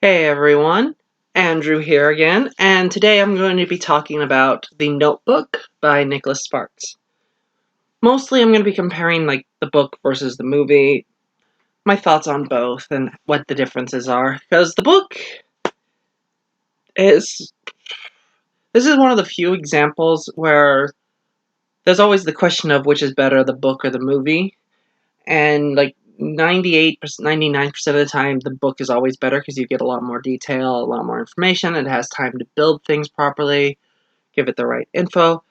Hey everyone, Andrew here again, and today I'm going to be talking about The Notebook by Nicholas Sparks. Mostly I'm going to be comparing the book versus the movie, my thoughts on both and what the differences are, because the book is this is one of the few examples where there's always the question of which is better, the book or the movie, and 98%, 99% of the time the book is always better because you get a lot more detail, a lot more information, and it has time to build things properly, give it the right info.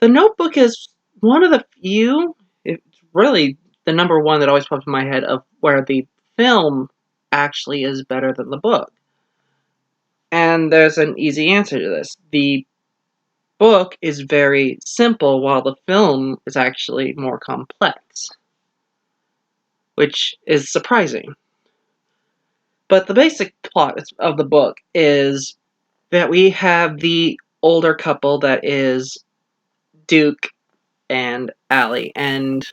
The Notebook is one of the few, it's really the number one that always pops in my head of where the film actually is better than the book. And there's an easy answer to this. The book is very simple while the film is actually more complex, which is surprising. But the basic plot of the book is that we have the older couple that is Duke and Allie, and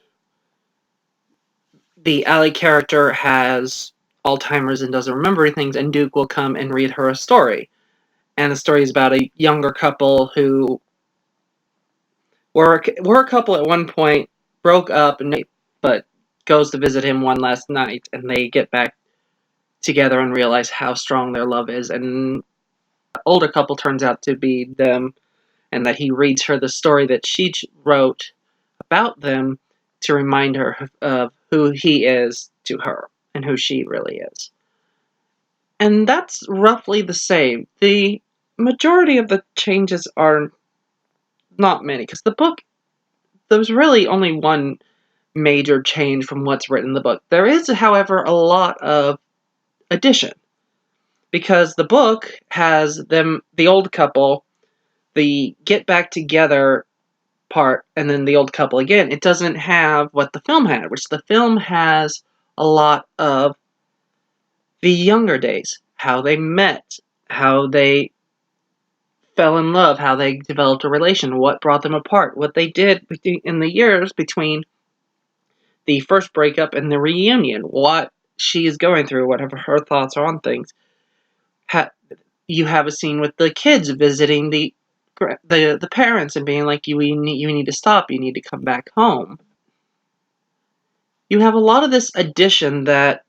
the Allie character has Alzheimer's and doesn't remember things, and Duke will come and read her a story. And the story is about a younger couple who were a couple at one point, broke up, but goes to visit him one last night, and they get back together and realize how strong their love is. And the older couple turns out to be them, and that he reads her the story that she wrote about them to remind her of who he is to her and who she really is. And that's roughly the same. The majority of the changes are not many, because the book, there's really only one major change from what's written in the book. There is, however, a lot of addition, because the book has them, the old couple, the get back together part, and then the old couple again. It doesn't have what the film had, which the film has a lot of the younger days, how they met, how they fell in love, how they developed a relation, what brought them apart, what they did in the years between the first breakup and the reunion, what she is going through, whatever her thoughts are on things. You have a scene with the kids visiting the parents and being like, you need to stop, you need to come back home. You have a lot of this addition that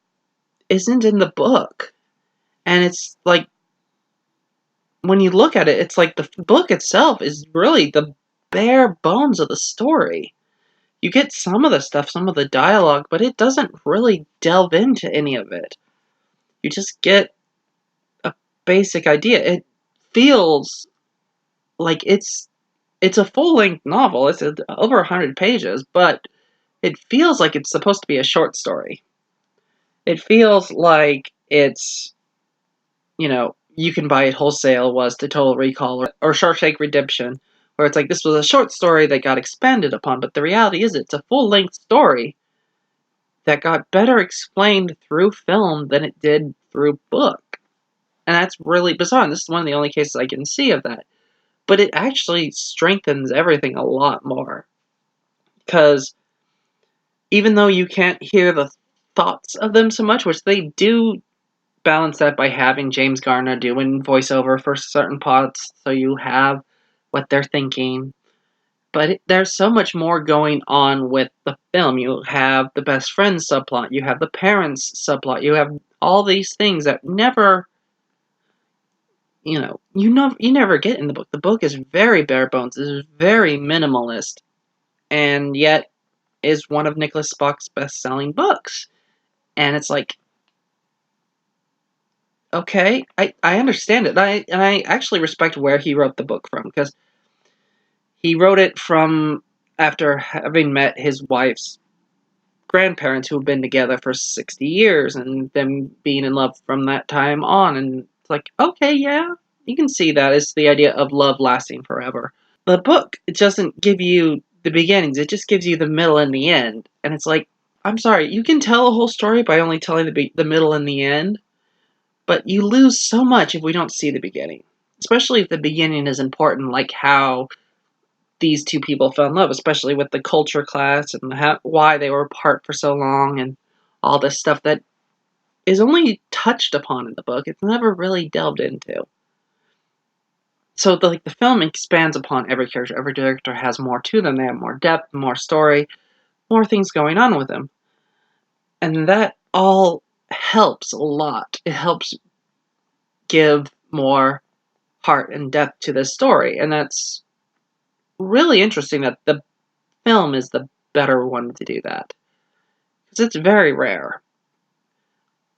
isn't in the book, and it's like, when you look at it, it's like the book itself is really the bare bones of the story. You get some of the stuff, some of the dialogue, but it doesn't really delve into any of it. You just get a basic idea. It feels like it's a full-length novel. It's over 100 pages, but it feels like it's supposed to be a short story. It feels like it's, you can buy it wholesale, was the Total Recall or Shawshank Redemption, where it's like this was a short story that got expanded upon, but the reality is it's a full-length story that got better explained through film than it did through book. And that's really bizarre. And this is one of the only cases I can see of that. But it actually strengthens everything a lot more. Because even though you can't hear the thoughts of them so much, which they do balance that by having James Garner doing voiceover for certain parts, so you have what they're thinking. But there's so much more going on with the film. You have the best friends subplot, you have the parents subplot, you have all these things that never, you never get in the book. The book is very bare bones, is very minimalist, and yet is one of Nicholas Sparks' best-selling books. And it's like, okay, I understand it. And I actually respect where he wrote the book from, because he wrote it from after having met his wife's grandparents, who have been together for 60 years, and them being in love from that time on. And it's like, okay, yeah, you can see that. It's the idea of love lasting forever. The book, it doesn't give you the beginnings, it just gives you the middle and the end. And it's like, I'm sorry, you can tell a whole story by only telling the middle and the end, but you lose so much if we don't see the beginning. Especially if the beginning is important, like how these two people fell in love, especially with the culture class and why they were apart for so long and all this stuff that is only touched upon in the book. It's never really delved into. So the film expands upon every character. Every character has more to them. They have more depth, more story, more things going on with them. And that all helps a lot. It helps give more heart and depth to this story. And that's really interesting that the film is the better one to do that. Because it's very rare.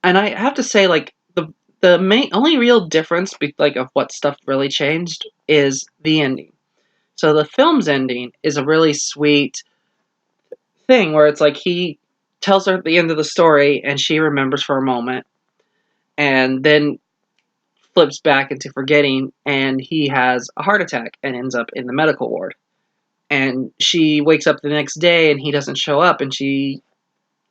And I have to say, like, the main only real difference of what stuff really changed is the ending. So the film's ending is a really sweet thing where it's like he tells her at the end of the story and she remembers for a moment and then flips back into forgetting and he has a heart attack and ends up in the medical ward. And she wakes up the next day and he doesn't show up and she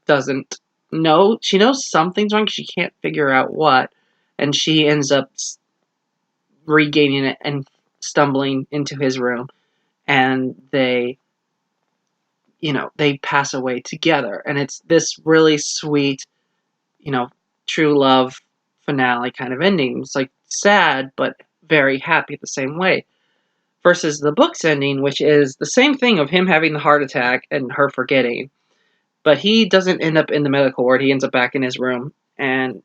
doesn't know. She knows something's wrong. She can't figure out what. And she ends up regaining it and stumbling into his room. And they pass away together. And it's this really sweet, true love finale kind of ending. It's like sad, but very happy at the same way. Versus the book's ending, which is the same thing of him having the heart attack and her forgetting. But he doesn't end up in the medical ward. He ends up back in his room. And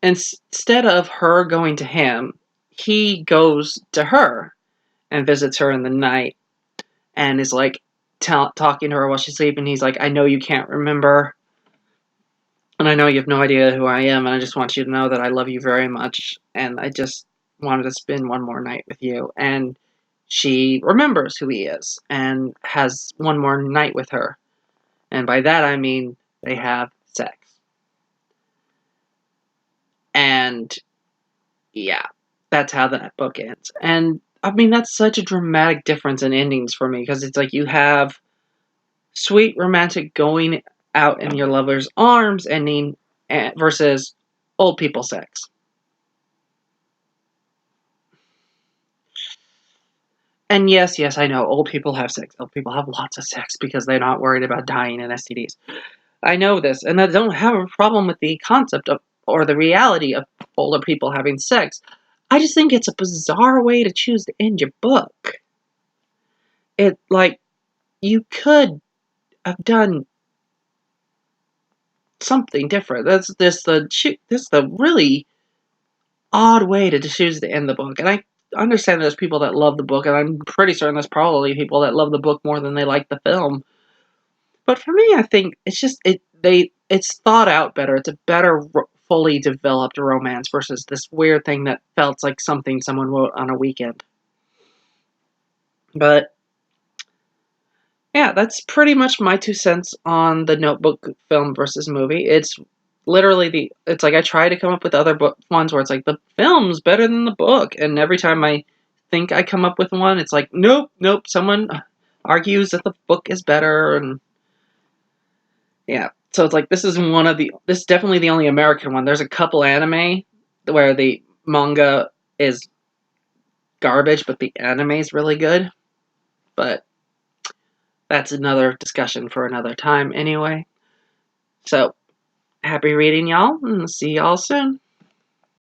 instead of her going to him, he goes to her and visits her in the night and is like talking to her while she's sleeping. He's like, I know you can't remember. And I know you have no idea who I am. And I just want you to know that I love you very much. And I just wanted to spend one more night with you. And she remembers who he is and has one more night with her. And by that I mean they have sex. And yeah, that's how that book ends. And I mean, that's such a dramatic difference in endings for me because it's like you have sweet romantic going out in your lover's arms ending versus old people sex. And yes, I know old people have sex. Old people have lots of sex because they're not worried about dying in STDs. I know this, and I don't have a problem with the concept of or the reality of older people having sex. I just think it's a bizarre way to choose to end your book. It like you could have done something different. This the really odd way to choose to end the book. And I understand there's people that love the book, and I'm pretty certain there's probably people that love the book more than they like the film. But for me, I think it's just it's thought out better. It's a better fully developed romance versus this weird thing that felt like something someone wrote on a weekend. But yeah, that's pretty much my 2 cents on the Notebook film versus movie. It's literally it's like I try to come up with other ones where it's like the film's better than the book, and every time I think I come up with one, it's like nope, someone argues that the book is better, and yeah. So it's like this is definitely the only American one. There's a couple anime where the manga is garbage, but the anime is really good. But that's another discussion for another time anyway. So, happy reading, y'all, and see y'all soon.